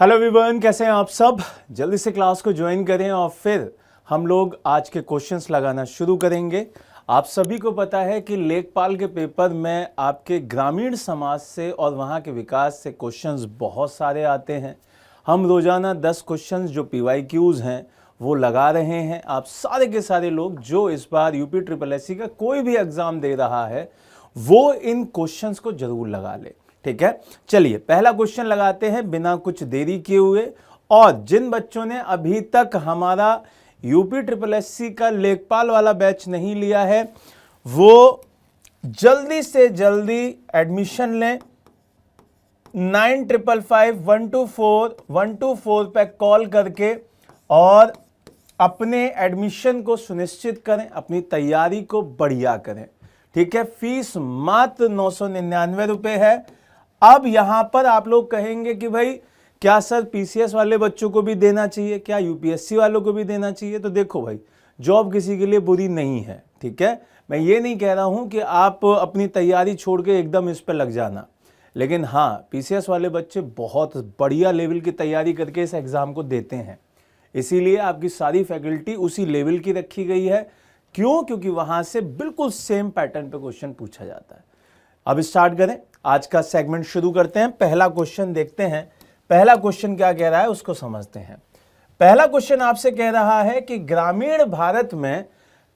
Hello everyone, कैसे हैं आप सब। जल्दी से क्लास को ज्वाइन करें और फिर हम लोग आज के क्वेश्चंस लगाना शुरू करेंगे। आप सभी को पता है कि लेखपाल के पेपर में आपके ग्रामीण समाज से और वहाँ के विकास से क्वेश्चंस बहुत सारे आते हैं। हम रोजाना 10 क्वेश्चंस जो PYQs हैं वो लगा रहे हैं। आप सारे के सारे लोग जो इस बार UPSSC का कोई भी एग्जाम दे रहा है वो इन क्वेश्चंस को जरूर लगा ले। ठीक है, चलिए पहला क्वेश्चन लगाते हैं बिना कुछ देरी किए हुए। और जिन बच्चों ने अभी तक हमारा UPSSC का लेखपाल वाला बैच नहीं लिया है वो जल्दी से जल्दी एडमिशन लें। 9555-124-124 पे कॉल करके और अपने एडमिशन को सुनिश्चित करें, अपनी तैयारी को बढ़िया करें। ठीक है, फीस मात्र 999 रुपये है। अब यहां पर आप लोग कहेंगे कि भाई क्या सर PCS वाले बच्चों को भी देना चाहिए, क्या UPSC वालों को भी देना चाहिए। तो देखो भाई, जॉब किसी के लिए बुरी नहीं है। ठीक है, मैं ये नहीं कह रहा हूं कि आप अपनी तैयारी छोड़ के एकदम इस पर लग जाना, लेकिन हाँ PCS वाले बच्चे बहुत बढ़िया लेवल की तैयारी करके इस एग्ज़ाम को देते हैं। इसीलिए आपकी सारी फैकल्टी उसी लेवल की रखी गई है। क्यों? क्योंकि वहां से बिल्कुल सेम पैटर्न पे क्वेश्चन पूछा जाता है। अब स्टार्ट करें, आज का सेगमेंट शुरू करते हैं। पहला क्वेश्चन देखते हैं। पहला क्वेश्चन क्या कह रहा है उसको समझते हैं। पहला क्वेश्चन आपसे कह रहा है कि ग्रामीण भारत में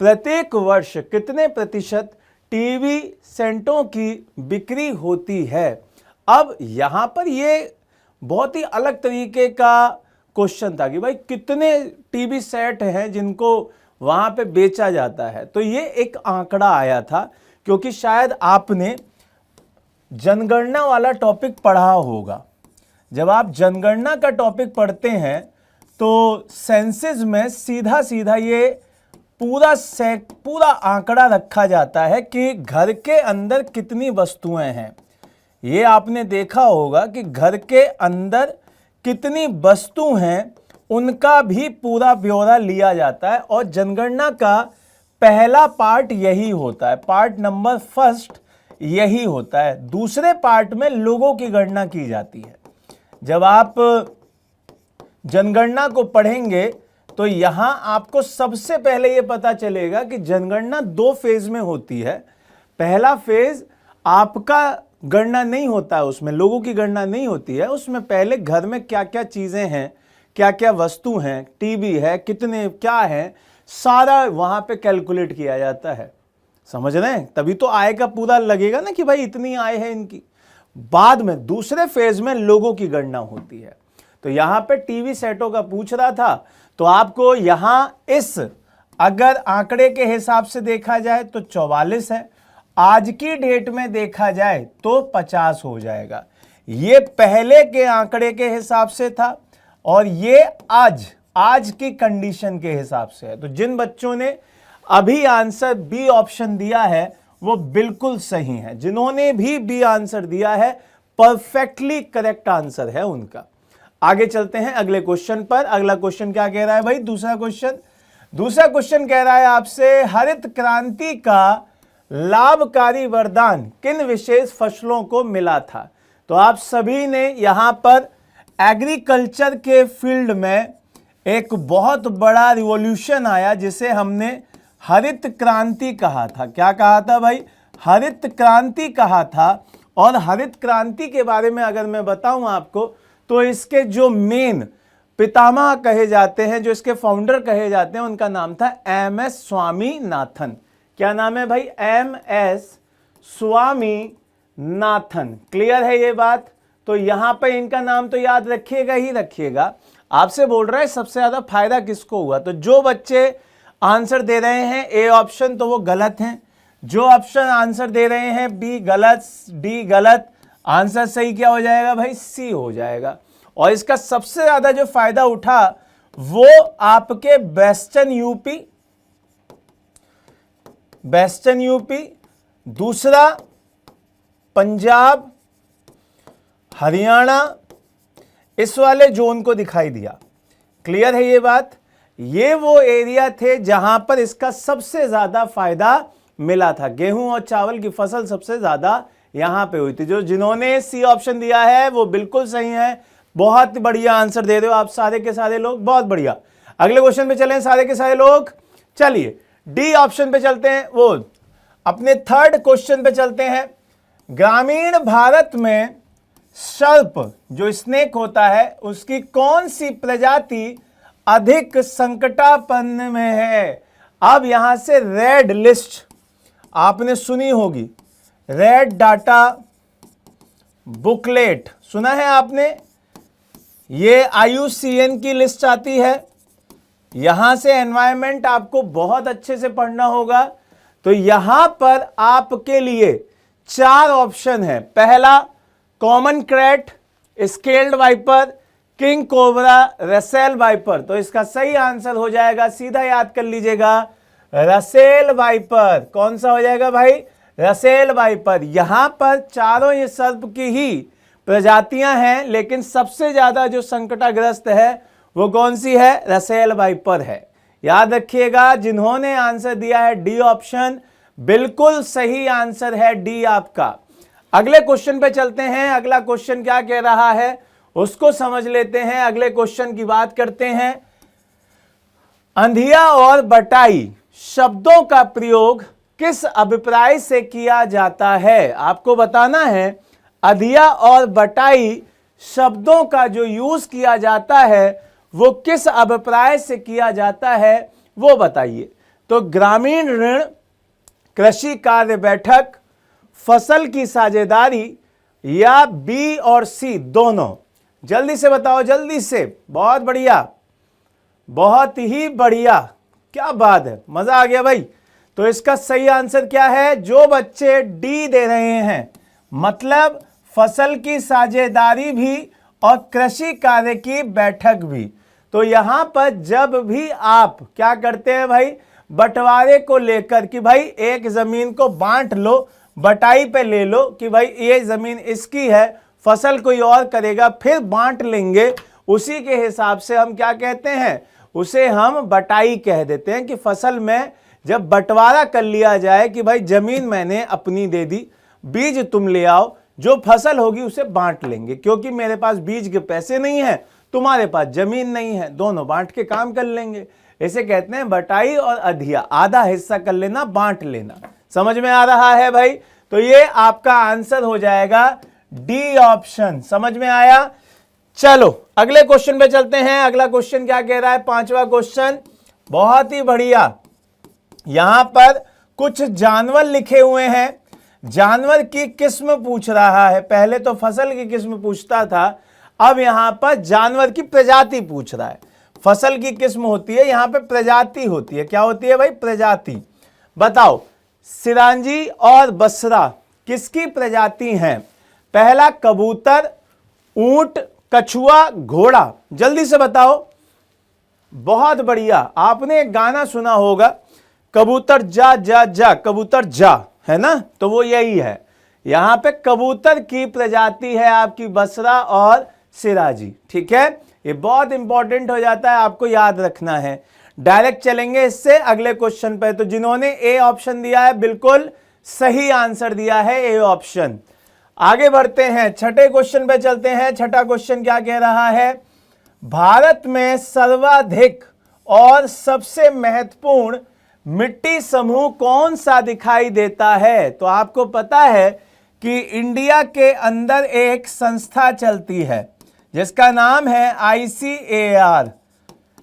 प्रत्येक वर्ष कितने प्रतिशत टीवी सेटों की बिक्री होती है। अब यहां पर ये बहुत ही अलग तरीके का क्वेश्चन था कि भाई कितने टीवी सेट हैं जिनको वहां पे बेचा जाता है। तो ये एक आंकड़ा आया था क्योंकि शायद आपने जनगणना वाला टॉपिक पढ़ा होगा। जब आप जनगणना का टॉपिक पढ़ते हैं तो सेंसस में सीधा सीधा ये पूरा आंकड़ा रखा जाता है कि घर के अंदर कितनी वस्तुएं हैं। ये आपने देखा होगा कि घर के अंदर कितनी वस्तु हैं उनका भी पूरा ब्यौरा लिया जाता है। और जनगणना का पहला पार्ट यही होता है, पार्ट नंबर फर्स्ट यही होता है। दूसरे पार्ट में लोगों की गणना की जाती है। जब आप जनगणना को पढ़ेंगे तो यहां आपको सबसे पहले यह पता चलेगा कि जनगणना 2 फेज में होती है। पहला फेज आपका गणना नहीं होता है, उसमें लोगों की गणना नहीं होती है। उसमें पहले घर में क्या क्या चीजें हैं, क्या क्या वस्तु हैं, टीवी है, कितने क्या है, सारा वहां पे कैलकुलेट किया जाता है। समझ रहे हैं? तभी तो आय का पूरा लगेगा ना कि भाई इतनी आय है इनकी। बाद में दूसरे फेज में लोगों की गणना होती है। तो यहां पे टीवी सेटों का पूछ रहा था तो आपको यहां इस अगर आंकड़े के हिसाब से देखा जाए तो 44 है, आज की डेट में देखा जाए तो 50 हो जाएगा। ये पहले के आंकड़े के हिसाब से था और ये आज की कंडीशन के हिसाब से है। तो जिन बच्चों ने अभी आंसर बी ऑप्शन दिया है वो बिल्कुल सही है। जिन्होंने भी बी आंसर दिया है परफेक्टली करेक्ट आंसर है उनका। आगे चलते हैं अगले क्वेश्चन पर। अगला क्वेश्चन क्या कह रहा है भाई? दूसरा क्वेश्चन कह रहा है आपसे हरित क्रांति का लाभकारी वरदान किन विशेष फसलों को मिला था। तो आप सभी ने यहां पर एग्रीकल्चर के फील्ड में एक बहुत बड़ा रिवॉल्यूशन आया जिसे हमने हरित क्रांति कहा था। क्या कहा था भाई? हरित क्रांति कहा था। और हरित क्रांति के बारे में अगर मैं बताऊं आपको तो इसके जो मेन पितामह कहे जाते हैं, जो इसके फाउंडर कहे जाते हैं, उनका नाम था MS स्वामीनाथन। क्या नाम है भाई? MS स्वामीनाथन। क्लियर है ये बात? तो यहां पर इनका नाम तो याद रखिएगा ही रखिएगा। आपसे बोल रहा है सबसे ज्यादा फायदा किसको हुआ। तो जो बच्चे आंसर दे रहे हैं A ऑप्शन तो वो गलत हैं। जो ऑप्शन आंसर दे रहे हैं B गलत, D गलत। आंसर सही क्या हो जाएगा भाई? C हो जाएगा। और इसका सबसे ज्यादा जो फायदा उठा वो आपके वेस्टर्न यूपी, दूसरा पंजाब, हरियाणा, इस वाले जोन को दिखाई दिया। क्लियर है ये बात? ये वो एरिया थे जहां पर इसका सबसे ज्यादा फायदा मिला था। गेहूं और चावल की फसल सबसे ज्यादा यहां पे हुई थी। जो जिन्होंने C ऑप्शन दिया है वो बिल्कुल सही है, बहुत बढ़िया आंसर दे रहे हो आप सारे के सारे लोग, बहुत बढ़िया। अगले क्वेश्चन पे चलें सारे के सारे लोग। चलिए डी ऑप्शन पे चलते हैं, वो अपने थर्ड क्वेश्चन पे चलते हैं। ग्रामीण भारत में सर्प जो स्नेक होता है उसकी कौन सी प्रजाति अधिक संकटापन्न में है? अब यहां से रेड लिस्ट आपने सुनी होगी, रेड डाटा बुकलेट सुना है आपने, ये IUCN की लिस्ट आती है। यहां से एनवायरनमेंट आपको बहुत अच्छे से पढ़ना होगा। तो यहां पर आपके लिए 4 ऑप्शन है। पहला common krait, scaled viper, king cobra, russell viper. तो इसका सही आंसर हो जाएगा, सीधा याद कर लीजिएगा, रसेल वाइपर। कौन सा हो जाएगा भाई? Russell viper. यहां पर चारों ये सर्प की ही प्रजातियां हैं, लेकिन सबसे ज्यादा जो संकटाग्रस्त है वो कौन सी है? रसेल वाइपर है। याद रखिएगा, जिन्होंने आंसर दिया है डी ऑप्शन, बिल्कुल सही आंसर है डी आपका। अगले क्वेश्चन पे चलते हैं। अगला क्वेश्चन क्या कह रहा है उसको समझ लेते हैं। अगले क्वेश्चन की बात करते हैं। अंधिया और बटाई शब्दों का प्रयोग किस अभिप्राय से किया जाता है? आपको बताना है अंधिया और बटाई शब्दों का जो यूज किया जाता है वो किस अभिप्राय से किया जाता है, वो बताइए। तो ग्रामीण ऋण, कृषि कार्य बैठक, फसल की साझेदारी, या बी और सी दोनों? जल्दी से बताओ, जल्दी से। बहुत बढ़िया, बहुत ही बढ़िया, क्या बात है, मजा आ गया भाई। तो इसका सही आंसर क्या है? जो बच्चे डी दे रहे हैं, मतलब फसल की साझेदारी भी और कृषि कार्य की बैठक भी। तो यहां पर जब भी आप क्या करते हैं भाई, बंटवारे को लेकर कि भाई एक जमीन को बांट लो, बटाई पे ले लो कि भाई ये जमीन इसकी है, फसल कोई और करेगा, फिर बांट लेंगे, उसी के हिसाब से हम क्या कहते हैं, उसे हम बटाई कह देते हैं। कि फसल में जब बंटवारा कर लिया जाए कि भाई जमीन मैंने अपनी दे दी, बीज तुम ले आओ, जो फसल होगी उसे बांट लेंगे, क्योंकि मेरे पास बीज के पैसे नहीं है, तुम्हारे पास जमीन नहीं है, दोनों बांट के काम कर लेंगे। इसे कहते हैं बटाई और अधिया, आधा हिस्सा कर लेना, बांट लेना। समझ में आ रहा है भाई? तो ये आपका आंसर हो जाएगा डी ऑप्शन। समझ में आया? चलो अगले क्वेश्चन पे चलते हैं। अगला क्वेश्चन क्या कह रहा है? 5वां क्वेश्चन, बहुत ही बढ़िया। यहां पर कुछ जानवर लिखे हुए हैं, जानवर की किस्म पूछ रहा है। पहले तो फसल की किस्म पूछता था, अब यहां पर जानवर की प्रजाति पूछ रहा है। फसल की किस्म होती है, यहां पे प्रजाति होती है। क्या होती है भाई? प्रजाति। बताओ सिरांजी और बसरा किसकी प्रजाति हैं? पहला कबूतर, ऊंट, कछुआ, घोड़ा। जल्दी से बताओ। बहुत बढ़िया, आपने एक गाना सुना होगा, कबूतर जा जा जा, कबूतर जा, है ना? तो वो यही है। यहां पे कबूतर की प्रजाति है आपकी बसरा और सिराजी। ठीक है, ये बहुत इंपॉर्टेंट हो जाता है, आपको याद रखना है। डायरेक्ट चलेंगे इससे अगले क्वेश्चन पे। तो जिन्होंने ए ऑप्शन दिया है बिल्कुल सही आंसर दिया है, ए ऑप्शन। आगे बढ़ते हैं, छठे क्वेश्चन पे चलते हैं। छठा क्वेश्चन क्या कह रहा है? भारत में सर्वाधिक और सबसे महत्वपूर्ण मिट्टी समूह कौन सा दिखाई देता है? तो आपको पता है कि इंडिया के अंदर एक संस्था चलती है जिसका नाम है ICAR,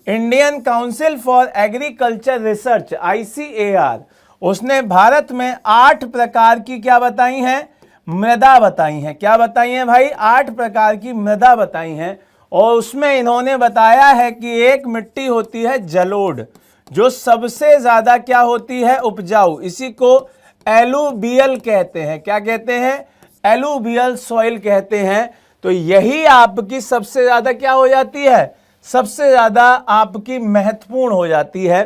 Indian council for agriculture research, ICAR। उसने भारत में 8 प्रकार की क्या बताई हैं? मृदा बताई हैं। क्या बताई हैं भाई? 8 प्रकार की मृदा बताई हैं। और उसमें इन्होंने बताया है कि एक मिट्टी होती है जलोढ़, जो सबसे ज्यादा क्या होती है? उपजाऊ। इसी को एलुवियल कहते हैं। क्या कहते हैं? एलुवियल सॉइल कहते हैं। तो यही आपकी सबसे ज्यादा क्या हो जाती है? सबसे ज्यादा आपकी महत्वपूर्ण हो जाती है,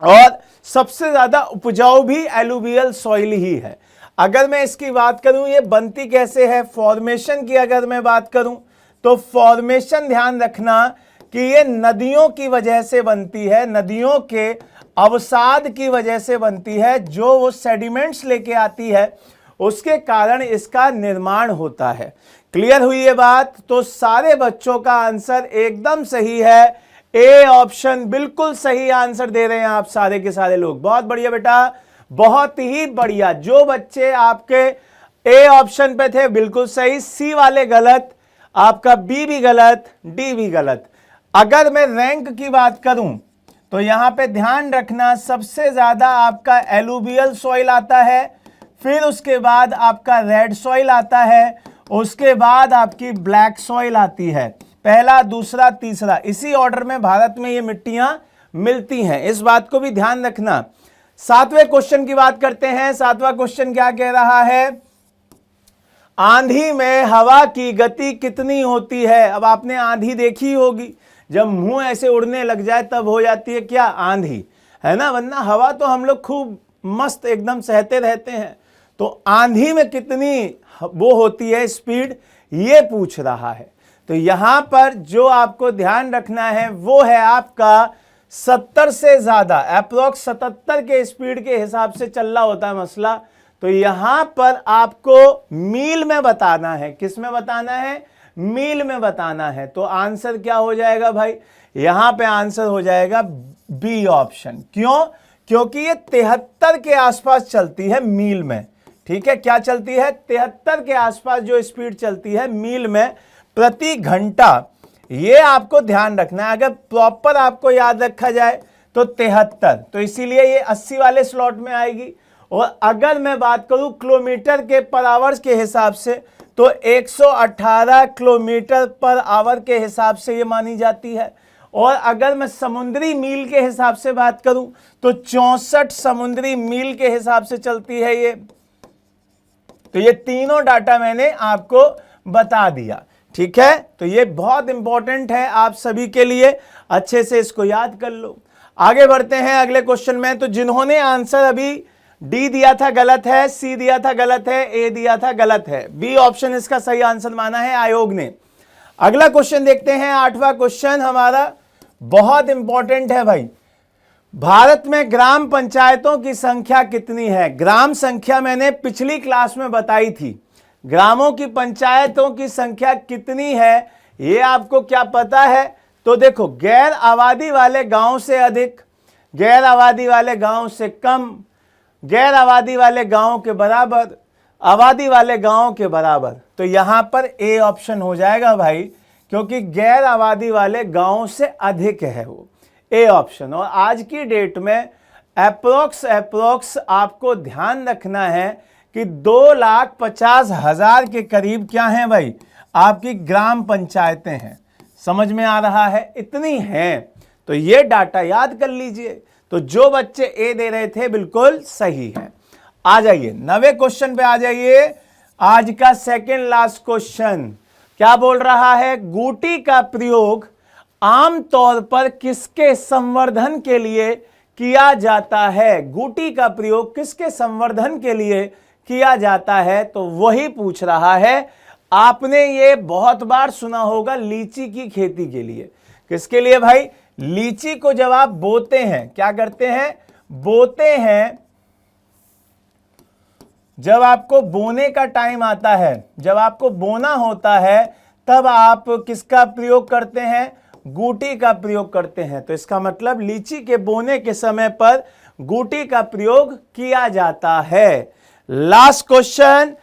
और सबसे ज्यादा उपजाऊ भी एलुवियल सॉइल ही है। अगर मैं इसकी बात करूं, ये बनती कैसे है, फॉर्मेशन की अगर मैं बात करूं, तो फॉर्मेशन ध्यान रखना कि ये नदियों की वजह से बनती है, नदियों के अवसाद की वजह से बनती है। जो वो सेडिमेंट्स लेके आती है उसके कारण इसका निर्माण होता है। क्लियर हुई ये बात? तो सारे बच्चों का आंसर एकदम सही है, ए ऑप्शन बिल्कुल सही आंसर दे रहे हैं आप सारे के सारे लोग। बहुत बढ़िया बेटा, बहुत ही बढ़िया। जो बच्चे आपके ए ऑप्शन पे थे बिल्कुल सही, सी वाले गलत, आपका बी भी गलत, डी भी गलत। अगर मैं रैंक की बात करूं तो यहां पे ध्यान रखना, सबसे ज्यादा आपका एलुवियल सॉइल आता है, फिर उसके बाद आपका रेड सॉइल आता है, उसके बाद आपकी ब्लैक सॉइल आती है। पहला, दूसरा, तीसरा, इसी ऑर्डर में भारत में ये मिट्टियां मिलती हैं, इस बात को भी ध्यान रखना। 7वें क्वेश्चन की बात करते हैं। 7वां क्वेश्चन क्या कह रहा है? आंधी में हवा की गति कितनी होती है? अब आपने आंधी देखी होगी, जब मुंह ऐसे उड़ने लग जाए तब हो जाती है क्या? आंधी, है ना? वरना हवा तो हम लोग खूब मस्त एकदम सहते रहते हैं। तो आंधी में कितनी वो होती है स्पीड, ये पूछ रहा है। तो यहां पर जो आपको ध्यान रखना है वो है आपका 70 से ज्यादा, अप्रोक्स 77 के स्पीड के हिसाब से चल रहा होता है मसला। तो यहां पर आपको मील में बताना है। किस में बताना है? मील में बताना है। तो आंसर क्या हो जाएगा भाई? यहां पे आंसर हो जाएगा बी ऑप्शन। क्यों? क्योंकि ये 73 के आसपास चलती है मील में। ठीक है, क्या चलती है? 73 के आसपास जो स्पीड चलती है मील में प्रति घंटा। ये आपको ध्यान रखना है। अगर प्रॉपर आपको याद रखा जाए तो 73, तो इसीलिए ये 80 वाले स्लॉट में आएगी। और अगर मैं बात करूं किलोमीटर के पर आवर के हिसाब से तो 118 किलोमीटर पर आवर के हिसाब से ये मानी जाती है। और अगर मैं समुद्री मील के हिसाब से बात करूं तो 64 समुद्री मील के हिसाब से चलती है ये। तो ये तीनों डाटा मैंने आपको बता दिया। ठीक है, तो ये बहुत इंपॉर्टेंट है आप सभी के लिए, अच्छे से इसको याद कर लो। आगे बढ़ते हैं अगले क्वेश्चन में। तो जिन्होंने आंसर अभी डी दिया था गलत है, सी दिया था गलत है, ए दिया था गलत है, बी ऑप्शन इसका सही आंसर माना है आयोग ने। अगला क्वेश्चन देखते हैं। 8वां क्वेश्चन हमारा बहुत इंपॉर्टेंट है भाई। भारत में ग्राम पंचायतों की संख्या कितनी है? ग्राम संख्या मैंने पिछली क्लास में बताई थी। ग्रामों की पंचायतों की संख्या कितनी है ये आपको क्या पता है? तो देखो, गैर आबादी वाले गांव से अधिक, गैर आबादी वाले गांव से कम, गैर आबादी वाले गांव के बराबर, आबादी वाले गांव के बराबर। तो यहां पर ए ऑप्शन हो जाएगा भाई, क्योंकि गैर आबादी वाले गांव से अधिक है वो, ए ऑप्शन। और आज की डेट में अप्रोक्स आपको ध्यान रखना है कि 2,50,000 के करीब क्या हैं भाई आपकी ग्राम पंचायतें हैं। समझ में आ रहा है? इतनी हैं। तो ये डाटा याद कर लीजिए। तो जो बच्चे ए दे रहे थे बिल्कुल सही है। आ जाइए 9वें क्वेश्चन पे आ जाइए। आज का सेकंड लास्ट क्वेश्चन क्या बोल रहा है? गूटी का प्रयोग आमतौर पर किसके संवर्धन के लिए किया जाता है? गूटी का प्रयोग किसके संवर्धन के लिए किया जाता है? तो वही पूछ रहा है। आपने ये बहुत बार सुना होगा, लीची की खेती के लिए। किसके लिए भाई? लीची को जब आप बोते हैं, क्या करते हैं? बोते हैं। जब आपको बोने का टाइम आता है, जब आपको बोना होता है, तब आप किसका प्रयोग करते हैं? गूटी का प्रयोग करते हैं। तो इसका मतलब लीची के बोने के समय पर गूटी का प्रयोग किया जाता है। लास्ट क्वेश्चन,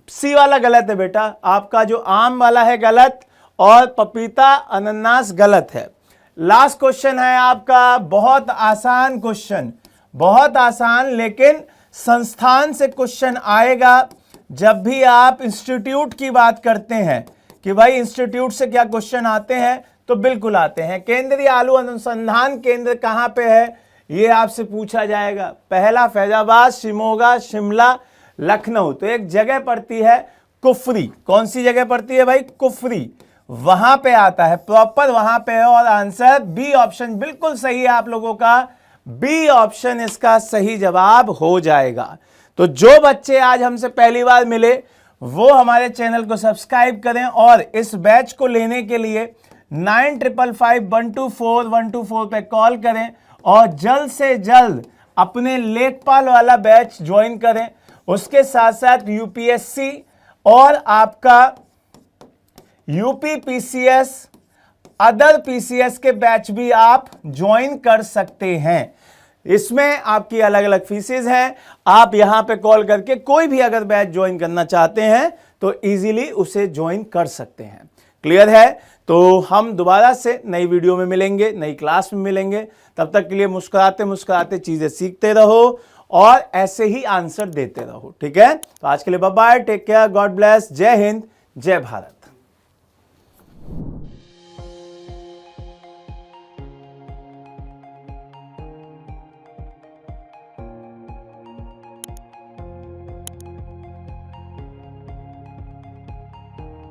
सी वाला गलत है बेटा, आपका जो आम वाला है गलत और पपीता अनानास गलत है। लास्ट क्वेश्चन है आपका बहुत आसान क्वेश्चन, बहुत आसान, लेकिन संस्थान से क्वेश्चन आएगा जब भी आप इंस्टीट्यूट की बात करते हैं कि भाई इंस्टीट्यूट से क्या क्वेश्चन आते हैं, तो बिल्कुल आते हैं। केंद्रीय आलू अनुसंधान केंद्र कहां पे है ये आपसे पूछा जाएगा। पहला फैजाबाद, शिमोगा, शिमला, लखनऊ। तो एक जगह पड़ती है कुफरी। कौन सी जगह पड़ती है भाई? कुफरी, वहां पे आता है, प्रॉपर वहां पे है। और आंसर बी ऑप्शन बिल्कुल सही है आप लोगों का। बी ऑप्शन इसका सही जवाब हो जाएगा। तो जो बच्चे आज हमसे पहली बार मिले वो हमारे चैनल को सब्सक्राइब करें और इस बैच को लेने के लिए 9555124124 पे कॉल करें और जल्द से जल्द अपने लेखपाल वाला बैच ज्वाइन करें। उसके साथ साथ यूपीएससी और आपका यूपी पीसीएस, अदर पीसीएस के बैच भी आप ज्वाइन कर सकते हैं। इसमें आपकी अलग अलग फीसेस हैं। आप यहां पे कॉल करके कोई भी अगर बैच ज्वाइन करना चाहते हैं तो इजीली उसे ज्वाइन कर सकते हैं। क्लियर है? तो हम दोबारा से नई वीडियो में मिलेंगे, नई क्लास में मिलेंगे। तब तक के लिए मुस्कुराते मुस्कुराते चीजें सीखते रहो और ऐसे ही आंसर देते रहो। ठीक है? तो आज के लिए bye bye, take care, God bless, जय हिंद, जय भारत।